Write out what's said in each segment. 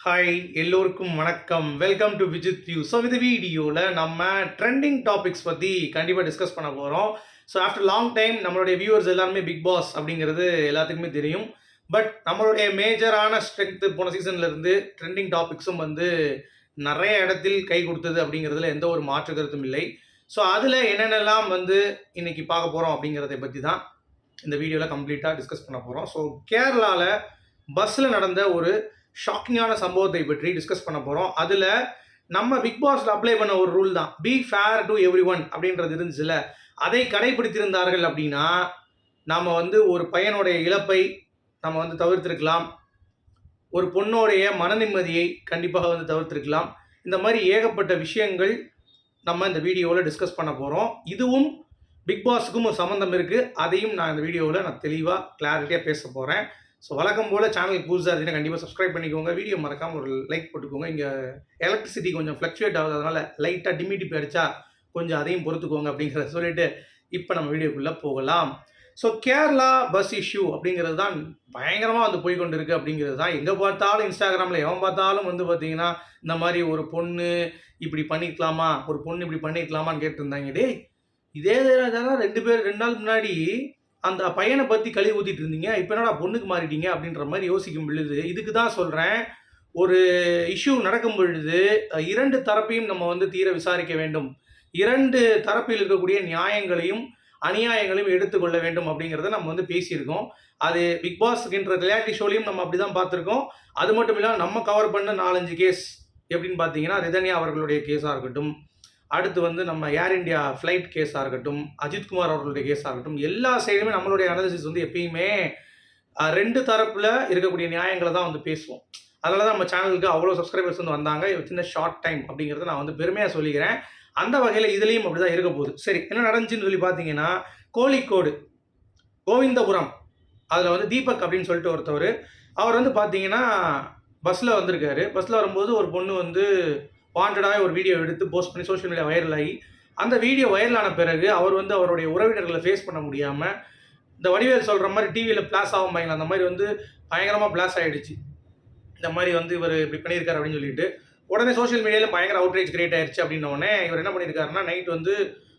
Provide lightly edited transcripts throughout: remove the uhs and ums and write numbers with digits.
Hi எல்லோருக்கும் வணக்கம். Welcome to Vijith view. So இந்த வீடியோவில் நம்ம ட்ரெண்டிங் டாபிக்ஸ் பற்றி கண்டிப்பாக டிஸ்கஸ் பண்ண போகிறோம். ஸோ ஆஃப்டர் லாங் டைம் நம்மளுடைய வியூவர்ஸ் எல்லாருமே பிக் பாஸ் அப்படிங்கிறது எல்லாத்துக்குமே தெரியும். பட் நம்மளுடைய மேஜரான ஸ்ட்ரென்த்து போன சீசன்லேருந்து ட்ரெண்டிங் டாபிக்ஸும் வந்து நிறைய இடத்தில் கை கொடுத்தது அப்படிங்கிறதுல எந்த ஒரு மாற்று கருத்தும் இல்லை. ஸோ அதில் என்னென்னலாம் வந்து இன்னைக்கு பார்க்க போகிறோம் அப்படிங்கிறத பற்றி தான் இந்த வீடியோவில் கம்ப்ளீட்டாக டிஸ்கஸ் பண்ண போகிறோம். ஸோ கேரளாவில் பஸ்ஸில் நடந்த ஒரு ஷாக்கிங்கான சம்பவத்தை பற்றி டிஸ்கஸ் பண்ண போகிறோம். அதில் நம்ம பிக் பாஸில் அப்ளை பண்ண ஒரு ரூல் தான், be fair to everyone அப்படின்றது இருந்துச்சுல, அதை கடைபிடித்திருந்தார்கள் அப்படின்னா நாம் வந்து ஒரு பையனுடைய இழப்பை நம்ம வந்து தவிர்த்திருக்கலாம், ஒரு பொண்ணோடைய மன நிம்மதியை கண்டிப்பாக வந்து தவிர்த்திருக்கலாம். இந்த மாதிரி ஏகப்பட்ட விஷயங்கள் நம்ம இந்த வீடியோவில் டிஸ்கஸ் பண்ண போகிறோம். இதுவும் பிக் பாஸுக்கும் ஒரு சம்மந்தம் இருக்குது. அதையும் நான் இந்த வீடியோவில் நான் தெளிவாக கிளாரிட்டியாக பேச போகிறேன். ஸோ வழக்கம் போல் சேனலுக்கு புதுசாக இருந்துச்சுன்னா கண்டிப்பாக சப்ஸ்கிரைப் பண்ணிக்கோங்க. வீடியோ மறக்காமல் ஒரு லைக் போட்டுக்கோங்க. இங்கே எலக்ட்ரிசிட்டி கொஞ்சம் ஃப்ளக்சுவேட் ஆகுது, அதனால் லைட்டாக டிமிடிபி அடித்தா கொஞ்சம் அதையும் பொறுத்துக்கோங்க அப்படிங்கிறத சொல்லிவிட்டு இப்போ நம்ம வீடியோக்குள்ளே போகலாம். ஸோ கேரளா பஸ் இஷ்யூ அப்படிங்கிறது தான் பயங்கரமாக வந்து போய்கொண்டு இருக்குது அப்படிங்கிறது தான். எங்கே பார்த்தாலும் இன்ஸ்டாகிராமில் எவன் பார்த்தாலும் வந்து பார்த்தீங்கன்னா இந்த மாதிரி ஒரு பொண்ணு இப்படி பண்ணிக்கலாமா, ஒரு பொண்ணு இப்படி பண்ணிக்கலாமான்னு கேட்டுருந்தாங்க. டே இதே தான் 2 நாள் முன்னாடி அந்த பையனை பற்றி கழுவி ஊற்றிட்டு இருந்தீங்க, இப்போ என்னடா பொண்ணுக்கு மாறிட்டீங்க அப்படின்ற மாதிரி யோசிக்கும் பொழுது, இதுக்கு தான் சொல்கிறேன், ஒரு இஷ்யூ நடக்கும் பொழுது 2 தரப்பையும் நம்ம வந்து தீர விசாரிக்க வேண்டும். 2 தரப்பில் இருக்கக்கூடிய நியாயங்களையும் அநியாயங்களையும் எடுத்துக்கொள்ள வேண்டும் அப்படிங்கிறத நம்ம வந்து பேசியிருக்கோம். அது பிக் பாஸ்ன்ற ரியாலிட்டி ஷோலையும் நம்ம அப்படி தான் பார்த்துருக்கோம். அது மட்டும் இல்லாமல் நம்ம கவர் பண்ண 4-5 கேஸ் எப்படின்னு பார்த்தீங்கன்னா, ரிதன்யா அவர்களுடைய கேஸாக இருக்கட்டும், அடுத்து வந்து நம்ம ஏர் இண்டியா ஃப்ளைட் கேஸாக இருக்கட்டும், அஜித்குமார் அவர்களுடைய கேஸாக இருக்கட்டும், எல்லா சைடுமே நம்மளுடைய அனாலிசிஸ் வந்து எப்பயுமே 2 தரப்பில் இருக்கக்கூடிய நியாயங்களை தான் வந்து பேசுவோம். அதனால தான் நம்ம சேனலுக்கு அவ்வளோ சப்ஸ்கிரைபர்ஸ் வந்து வந்தாங்க சின்ன ஷார்ட் டைம் அப்படிங்கிறத நான் வந்து பெருமையாக சொல்லிக்கிறேன். அந்த வகையில் இதுலேயும் அப்படி தான் இருக்க போகுது. சரி, என்ன நடந்துச்சுன்னு சொல்லி பார்த்தீங்கன்னா, கோழிக்கோடு கோவிந்தபுரம் அதில் வந்து தீபக் அப்படின்னு சொல்லிட்டு ஒருத்தவர், அவர் வந்து பார்த்தீங்கன்னா பஸ்ஸில் வந்திருக்காரு. பஸ்ஸில் வரும்போது ஒரு பொண்ணு வந்து வாண்டடாக ஒரு வீடியோ எடுத்து போஸ்ட் பண்ணி சோஷியல் மீடியா வைரல் ஆகி, அந்த வீடியோ வைரலான பிறகு அவர் வந்து அவருடைய உறவினர்களை ஃபேஸ் பண்ண முடியாமல் இந்த வடிவேல் சொல்கிற மாதிரி டிவியில் பிளாஸ் ஆகும் பாருங்க, அந்த மாதிரி வந்து பயங்கரமாக பிளாஸ் ஆகிடுச்சு. இந்த மாதிரி வந்து இவர் இப்படி பண்ணியிருக்காரு அப்படின்னு சொல்லிட்டு உடனே சோஷியல் மீடியாவில் பயங்கர அவுட்ரேஜ் கிரியேட் ஆயிடுச்சு. அப்படின்னோடனே இவர் என்ன பண்ணியிருக்காருன்னா, நைட் வந்து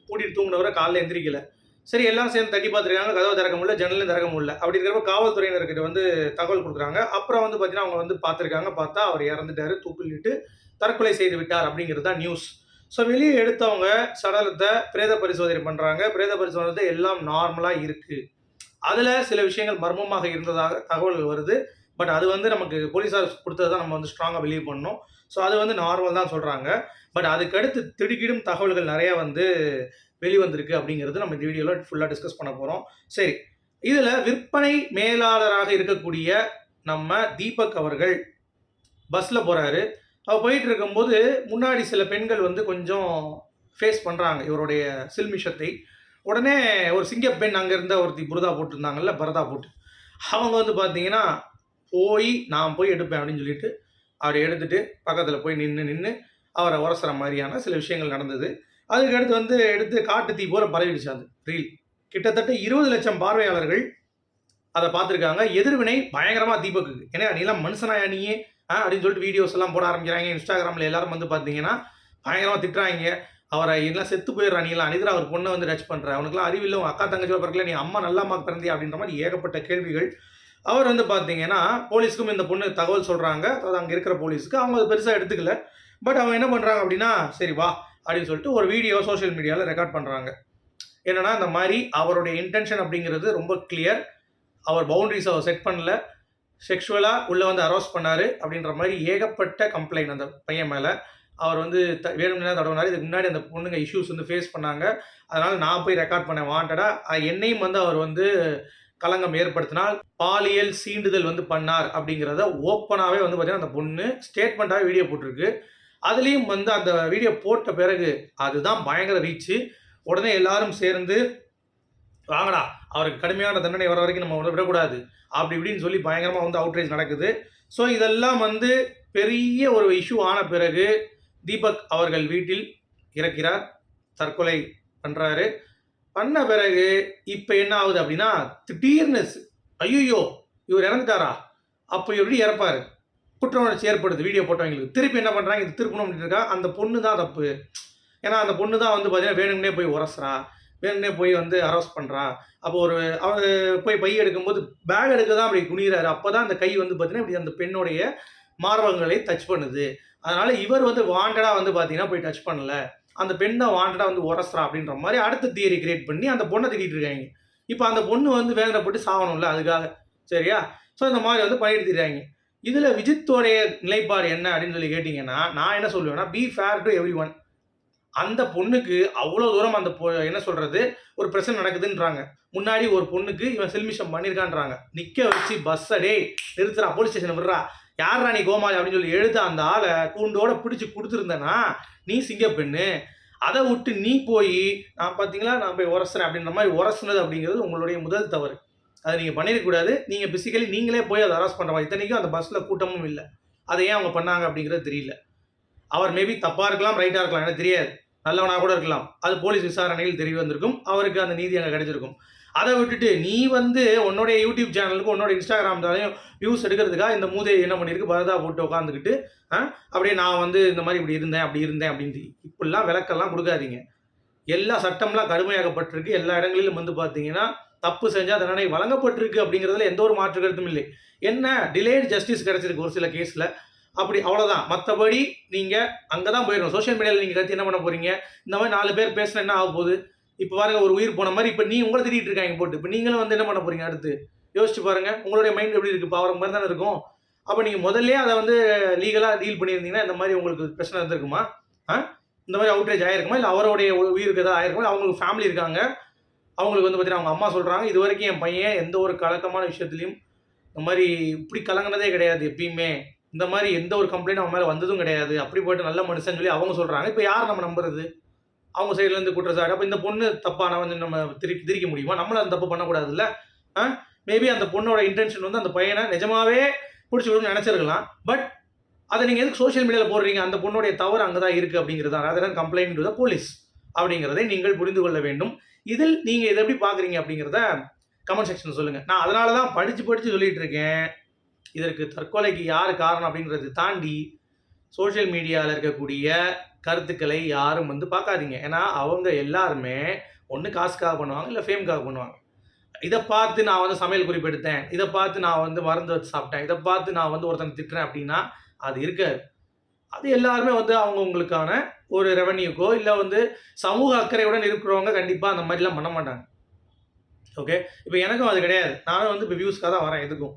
பூட்டிட்டு தூங்கினவரை காலையில் எந்திரிக்கல. சரி, எல்லாம் சேர்ந்து தட்டி பார்த்துருக்காங்க, கதவை திறக்க முடியல, ஜன்னலும் திறக்க முடியல. அப்படி இருக்கிறப்ப காவல்துறையினர்கிட்ட வந்து தகவல் கொடுக்குறாங்க. அப்புறம் வந்து பார்த்தீங்கன்னா அவங்க வந்து பார்த்துருக்காங்க, பார்த்தா அவர் இறந்துட்டாரு, தூக்கிலிட்டு தற்கொலை செய்து விட்டார் அப்படிங்கிறது தான் நியூஸ். ஸோ வெளியே எடுத்தவங்க சடலத்தை பிரேத பரிசோதனை பண்ணுறாங்க. பிரேத பரிசோதனை எல்லாம் நார்மலாக இருக்குது. அதில் சில விஷயங்கள் மர்மமாக இருந்ததாக தகவல்கள் வருது. பட் அது வந்து நமக்கு போலீஸார் கொடுத்தது தான் நம்ம வந்து ஸ்ட்ராங்காக பிலீவ் பண்ணோம். ஸோ அது வந்து நார்மல் தான் சொல்கிறாங்க. பட் அதுக்கடுத்து திடுக்கிடும் தகவல்கள் நிறையா வந்து வெளிவந்திருக்கு அப்படிங்கிறது நம்ம இந்த வீடியோவில் ஃபுல்லாக டிஸ்கஸ் பண்ண போகிறோம். சரி, இதில் விற்பனை மேலாளராக இருக்கக்கூடிய நம்ம தீபக் அவர்கள் பஸ்ஸில் போகிறாரு. அவர் போயிட்டு இருக்கும்போது முன்னாடி சில பெண்கள் வந்து கொஞ்சம் ஃபேஸ் பண்ணுறாங்க இவருடைய சில்மிஷத்தை. உடனே ஒரு சிங்கப்பெண் அங்கே இருந்த ஒருத்தி புரதா போட்டிருந்தாங்கல்ல, பரதா போட்டு, அவங்க வந்து பார்த்தீங்கன்னா நான் போய் எடுப்பேன் அப்படின்னு சொல்லிட்டு அவரை எடுத்துகிட்டு பக்கத்தில் போய் நின்று அவரை உரசுற மாதிரியான சில விஷயங்கள் நடந்தது. அதுக்கடுத்து வந்து எடுத்து காட்டு தீ போல பரவிடுச்சு அந்த ரீல். கிட்டத்தட்ட 20 லட்சம் பார்வையாளர்கள் அதை பார்த்துருக்காங்க. எதிர்வினை பயங்கரமாக தீபக்கு, ஏன்னா நீலாம் மனுஷனாயா நீயே அப்படின்னு சொல்லிட்டு வீடியோஸ் எல்லாம் போட ஆரம்பிக்கிறாங்க. இன்ஸ்டாகிராமில் எல்லாரும் வந்து பார்த்தீங்கன்னா பயங்கரமாக திட்டுறாங்க. அவரை எல்லாம் செத்து போயிடுறா, நீலாம் அனிதரா அவர் பொண்ணை வந்து டச் பண்ணுற, அவனுக்குலாம் அறிவில்லை, உன் அக்கா தங்கச்சி பிறக்கல, நீ அம்மா நல்லா அம்மா பிறந்தியா அப்படின்ற மாதிரி ஏகப்பட்ட கேள்விகள். அவர் வந்து பார்த்தீங்கன்னா போலீஸுக்கும் இந்த பொண்ணு தகவல் சொல்கிறாங்க, அதாவது அங்கே இருக்கிற போலீஸுக்கு. அவங்க அது பெருசாக எடுத்துக்கல. பட் அவங்க என்ன பண்ணுறாங்க அப்படின்னா, சரி வா அப்படின்னு சொல்லிட்டு ஒரு வீடியோ சோஷியல் மீடியாவில் ரெக்கார்ட் பண்ணுறாங்க. என்னென்னா இந்த மாதிரி அவருடைய இன்டென்ஷன் அப்படிங்கிறது ரொம்ப கிளியர். அவர் பவுண்டரிஸ் அவர் செட் பண்ணல, செக்ஷுவலாக உள்ளே வந்து அரோஸ் பண்ணார் அப்படின்ற மாதிரி ஏகப்பட்ட கம்ப்ளைண்ட் அந்த பையன் மேலே. அவர் வந்து வேணும்னா தடவினார். இதுக்கு முன்னாடி அந்த பொண்ணுங்க இஷ்யூஸ் வந்து ஃபேஸ் பண்ணாங்க. அதனால் நான் போய் ரெக்கார்ட் பண்ணேன் வாண்டடாக. என்னையும் வந்து அவர் வந்து களங்கம் ஏற்படுத்தினால் பாலியல் சீண்டுதல் வந்து பண்ணார் அப்படிங்கிறத ஓப்பனாகவே வந்து பார்த்தீங்கன்னா அந்த பொண்ணு ஸ்டேட்மெண்ட்டாகவே வீடியோ போட்டிருக்கு. அதுலேயும் வந்து அந்த வீடியோ போட்ட பிறகு அதுதான் பயங்கர ரீச்சு. உடனே எல்லாரும் சேர்ந்து வாங்கடா அவருக்கு கடுமையான தண்டனை வர வரைக்கும் நம்ம விடக்கூடாது அப்படி இப்படின்னு சொல்லி பயங்கரமாக வந்து அவுட்ரேஜ் நடக்குது. ஸோ இதெல்லாம் வந்து பெரிய ஒரு இஷ்யூ ஆன பிறகு தீபக் அவர்கள் வீட்டில் இறக்கிறார், தற்கொலை பண்ணுறாரு. பண்ண பிறகு இப்போ என்ன ஆகுது அப்படின்னா, திடீர்னு ஐயோ இவர் இறந்துட்டாரா, அப்போ எப்படி இறப்பார், குற்ற உணர்ச்சி ஏற்படுது வீடியோ போட்டவங்களுக்கு. திருப்பி என்ன பண்ணுறாங்க, இது திருப்பணும் அப்படின்னு இருக்கா, அந்த பொண்ணு தான் தப்பு. ஏன்னா அந்த பொண்ணு தான் வந்து பார்த்தீங்கன்னா வேணும்னே போய் உரசுறா, வேணும்னே போய் வந்து அரெஸ்ட் பண்ணுறா. அப்போ அவர் போய் பை எடுக்கும்போது பேக் எடுக்க தான் அப்படி குனிகிறாரு. அப்போ தான் அந்த கை வந்து பார்த்தீங்கன்னா இப்படி அந்த பெண்ணுடைய மார்பகங்களை டச் பண்ணுது. அதனால இவர் வந்து வாண்டடாக வந்து பார்த்தீங்கன்னா போய் டச் பண்ணல, அந்த பெண் தான் வாண்டடாக வந்து உரசுறா அப்படின்ற மாதிரி அடுத்த தியரி கிரியேட் பண்ணி அந்த பொண்ணை திட்டிகிட்டு இருக்காங்க. இப்போ அந்த பொண்ணு வந்து வேதனைப்பட்டு சாகணும்ல அதுக்காக, சரியா? ஸோ இந்த மாதிரி வந்து பண்ணிட்டு திரிறாங்க. இதில் விஜித்தோடைய நிலைப்பாடு என்ன அப்படின்னு சொல்லி கேட்டிங்கன்னா, நான் என்ன சொல்லுவேன்னா, be fair to everyone. அந்த பொண்ணுக்கு அவ்வளோ தூரம் அந்த என்ன சொல்கிறது, ஒரு பிரச்சனை நடக்குதுன்றாங்க. முன்னாடி ஒரு பொண்ணுக்கு இவன் செல்மிஷம் பண்ணியிருக்கான்றாங்க. நிற்க வச்சு பஸ்ஸை டேய் நிறுத்துறா, போலீஸ் ஸ்டேஷன் விடுறா, யாரா நீ கோமாளி அப்படின்னு சொல்லி எழுத அந்த ஆளை கூண்டோட பிடிச்சி கொடுத்துருந்தேன்னா நீ சிங்கப்பெண்ணு. அதை விட்டு நீ போய் நான் பார்த்தீங்களா நான் போய் உரசுறேன் அப்படின்ற மாதிரி உரசுனது அப்படிங்கிறது உங்களுடைய முதல் தவறு. அதை நீங்கள் பண்ணிடக்கூடாது. நீங்கள் பிசிக்கலி நீங்களே போய் அதை அரெஸ்ட் பண்ணுற மாதிரி. இத்தனைக்கும் அந்த பஸ்ஸில் கூட்டமும் இல்லை. அதை ஏன் அவங்க பண்ணாங்க அப்படிங்கிறது தெரியல. அவர் மேபி தப்பாக இருக்கலாம், ரைட்டாக இருக்கலாம், எனக்கு தெரியாது. நல்லவனாக கூட இருக்கலாம். அது போலீஸ் விசாரணையில் தெரிய வந்திருக்கும். அவருக்கு அந்த நீதி அங்கே கிடைச்சிருக்கும். அதை விட்டுட்டு நீ வந்து உன்னோடைய யூடியூப் சேனலுக்கு உன்னோட இன்ஸ்டாகிராம் தாலையும் வியூஸ் எடுக்கிறதுக்காக இந்த மூதையை என்ன பண்ணியிருக்கு, பரதா போட்டு உட்காந்துக்கிட்டு அப்படியே நான் வந்து இந்த மாதிரி இப்படி இருந்தேன் அப்படின்ட்டு இப்படிலாம் விளக்கெல்லாம் கொடுக்காதீங்க. எல்லா சட்டம்லாம் கடுமையாகப்பட்டிருக்கு. எல்லா இடங்களிலும் வந்து பார்த்தீங்கன்னா தப்பு செஞ்சால் தண்டனை வழங்கப்பட்டிருக்கு அப்படிங்கிறதுல எந்த ஒரு மாற்று கருத்தும் இல்லை. என்ன டிலேட் ஜஸ்டிஸ் கிடைச்சிருக்கு ஒரு சில கேஸில், அப்படி அவ்வளோதான். மற்றபடி நீங்கள் அங்கே தான் போயிடணும். சோஷியல் மீடியாவில் நீங்கள் கருத்து என்ன பண்ண போகிறீங்க, இந்த மாதிரி 4 பேர் பேசினா என்ன ஆக போகுது? இப்போ பாருங்கள், ஒரு உயிர் போன மாதிரி இப்போ உங்களை திட்டிகிட்டு இருக்காங்க போட்டு. இப்போ நீங்களும் வந்து என்ன பண்ண போகிறீங்க அடுத்து யோசிச்சு பாருங்கள். உங்களுடைய மைண்ட் எப்படி இருக்குது, இப்போ அவரை மாதிரி தானே இருக்கும். அப்போ நீங்கள் முதல்ல அதை வந்து லீகலாக டீல் பண்ணியிருந்தீங்கன்னா இந்த மாதிரி உங்களுக்கு பிரச்சனை இருந்திருக்குமா? இந்த மாதிரி அவுட்ரேஜ் ஆகிருக்குமா? இல்லை அவருடைய உயிருக்கு ஏதாவது ஆயிருக்குமா? அவங்களுக்கு ஃபேமிலி இருக்காங்க, அவங்களுக்கு வந்து பார்த்தீங்கன்னா அவங்க அம்மா சொல்கிறாங்க, இது வரைக்கும் என் பையன் எந்த ஒரு கலக்கமான விஷயத்துலையும் இந்த மாதிரி இப்படி கலங்கினதே கிடையாது. எப்பயுமே இந்த மாதிரி எந்த ஒரு கம்ப்ளைண்ட் அவன் மேலே வந்ததும் கிடையாது. அப்படி போய்ட்டு நல்ல மனுஷன் சொல்லி அவங்க சொல்கிறாங்க. இப்போ யார் நம்ம நம்புறது? அவங்க சைட்லேருந்து குற்றச்சாட்டு. அப்போ இந்த பொண்ணு தப்பான வந்து நம்ம திரிக்க முடியுமா? நம்மளும் அந்த தப்பு பண்ணக்கூடாதுல்ல. மேபி அந்த பொண்ணோட இன்டென்ஷன் வந்து அந்த பையனை நிஜமாவே பிடிச்சி விடணும்னு நினச்சிருக்கலாம். பட் அதை நீங்கள் எதுக்கு சோஷியல் மீடியாவில் போடுறீங்க? அந்த பொண்ணுடைய தவறு அங்கே தான் இருக்குது அப்படிங்கிறது தான். அதெல்லாம் கம்ப்ளைண்ட் டு த போலீஸ் அப்படிங்கிறதை நீங்கள் புரிந்து கொள்ள வேண்டும். இதில் நீங்கள் இதை எப்படி பார்க்குறீங்க அப்படிங்கிறத கமெண்ட் செக்ஷன் சொல்லுங்கள். நான் அதனால தான் படித்து சொல்லிகிட்டு இருக்கேன். இதற்கு தற்கொலைக்கு யார் காரணம் அப்படிங்கிறத தாண்டி சோஷியல் மீடியாவில் இருக்கக்கூடிய கருத்துக்களை யாரும் வந்து பார்க்காதீங்க. ஏன்னா அவங்க எல்லாருமே ஒன்று காசுக்காக பண்ணுவாங்க, இல்லை ஃபேம்காக பண்ணுவாங்க. இதை பார்த்து நான் வந்து சமையல் குறிப்பு எடுத்தேன், இதை பார்த்து நான் வந்து மருந்து வச்சு சாப்பிட்டேன், இதை பார்த்து நான் வந்து ஒருத்தனை திட்டுறேன் அப்படின்னா அது இருக்காது. அது எல்லாருமே வந்து அவங்கவுங்களுக்கான ஒரு ரெவன்யூக்கோ இல்லை வந்து சமூக அக்கறையுடன் இருக்கிறவங்க கண்டிப்பாக அந்த மாதிரிலாம் பண்ண மாட்டாங்க. ஓகே, இப்போ எனக்கும் அது கிடையாது. நானும் வந்து இப்போ வியூஸ்க்காக தான் வரேன். எதுக்கும்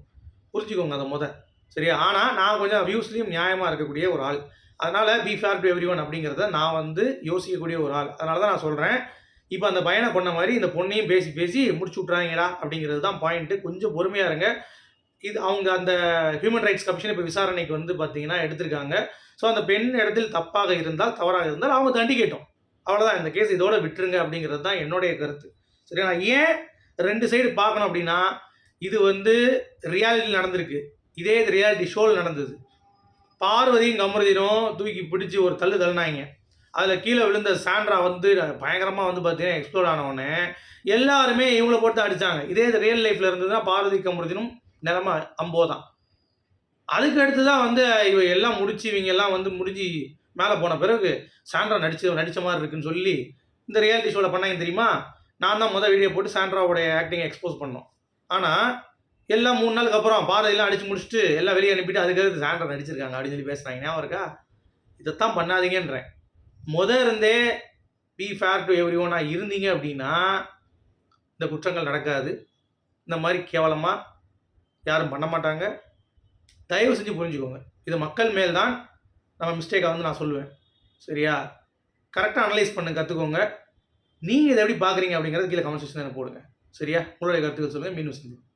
புரிஞ்சுக்கோங்க அதை சரியா? ஆனால் நான் கொஞ்சம் வியூஸ்லேயும் நியாயமாக இருக்கக்கூடிய ஒரு ஆள். அதனால் be fair to everyone அப்படிங்கிறத நான் வந்து யோசிக்கக்கூடிய ஒரு ஆள். அதனால தான் நான் சொல்கிறேன். இப்போ அந்த பையனை கொண்ட மாதிரி இந்த பொண்ணையும் பேசி முடிச்சு விட்றாங்கடா அப்படிங்கிறது தான் பாயிண்ட்டு. கொஞ்சம் பொறுமையாக இருங்க. இது அவங்க அந்த ஹியூமன் ரைட்ஸ் கமிஷன் இப்போ விசாரணைக்கு வந்து பார்த்தீங்கன்னா எடுத்திருக்காங்க. ஸோ அந்த பெண் இடத்தில் தப்பாக இருந்தால், தவறாக இருந்தால் அவங்க தண்டிக்கட்டும். அவ்வளோதான். இந்த கேஸ் இதோட விட்டுருங்க அப்படிங்கிறது தான் என்னுடைய கருத்து. சரியா? நான் ஏன் 2 சைடு பார்க்கணும் அப்படின்னா, இது வந்து ரியாலிட்டியில் நடந்திருக்கு. இதே இது ரியாலிட்டி ஷோவில் நடந்தது. பார்வதியும் கமருதீனும் தூக்கி பிடிச்சி ஒரு தள்ளுனாங்க. அதில் கீழே விழுந்த சாண்ட்ரா வந்து பயங்கரமாக வந்து பார்த்தீங்கன்னா எக்ஸ்ப்ளோர் ஆனவுடனே எல்லாருமே இவங்கள போட்டு அடித்தாங்க. இதே இது ரியல் லைஃப்பில் இருந்ததுன்னா பார்வதி கமருதீனும் நிலமை அம்போ தான். அதுக்கு அடுத்து தான் வந்து எல்லாம் முடிச்சு இவங்க எல்லாம் வந்து முடிஞ்சு மேலே போன பிறகு சாண்ட்ரா நடித்த மாதிரி இருக்குன்னு சொல்லி இந்த ரியாலிட்டி ஷோவில் பண்ணாங்க தெரியுமா? நான் தான் வீடியோ போட்டு சாண்ட்ராவோடைய ஆக்டிங்கை எக்ஸ்போஸ் பண்ணோம். ஆனால் எல்லாம் 3 நாளுக்கு அப்புறம் பாரதியெல்லாம் அடித்து முடிச்சுட்டு எல்லாம் வெளியே அனுப்பிட்டு அதுக்கு சாண்ட்ரா நடிச்சிருக்காங்க அப்படின்னு சொல்லி பேசுகிறாங்க. ஞாபகம் இருக்கா? இதைத்தான் பண்ணாதீங்கன்றேன். இருந்தே பி ஃபேர் டு எவ்ரி ஒன்னாக இருந்தீங்க அப்படின்னா இந்த குற்றங்கள் நடக்காது. இந்த மாதிரி கேவலமாக யாரும் பண்ண மாட்டாங்க. தயவு செஞ்சு புரிஞ்சுக்கோங்க. இது மக்கள் மேல் தான் நம்ம மிஸ்டேக்காக வந்து நான் சொல்லுவேன். சரியா? கரெக்டாக அனலைஸ் பண்ண கற்றுக்கோங்க. நீங்கள் இதை எப்படி பார்க்குறீங்க அப்படிங்கிறது கீழே கமெண்ட் செக்ஷனில் போடுங்க. சரியா? உங்களுடைய கருத்துக்கள் சொல்லுங்கள். மீண்டும் சந்திப்போம்.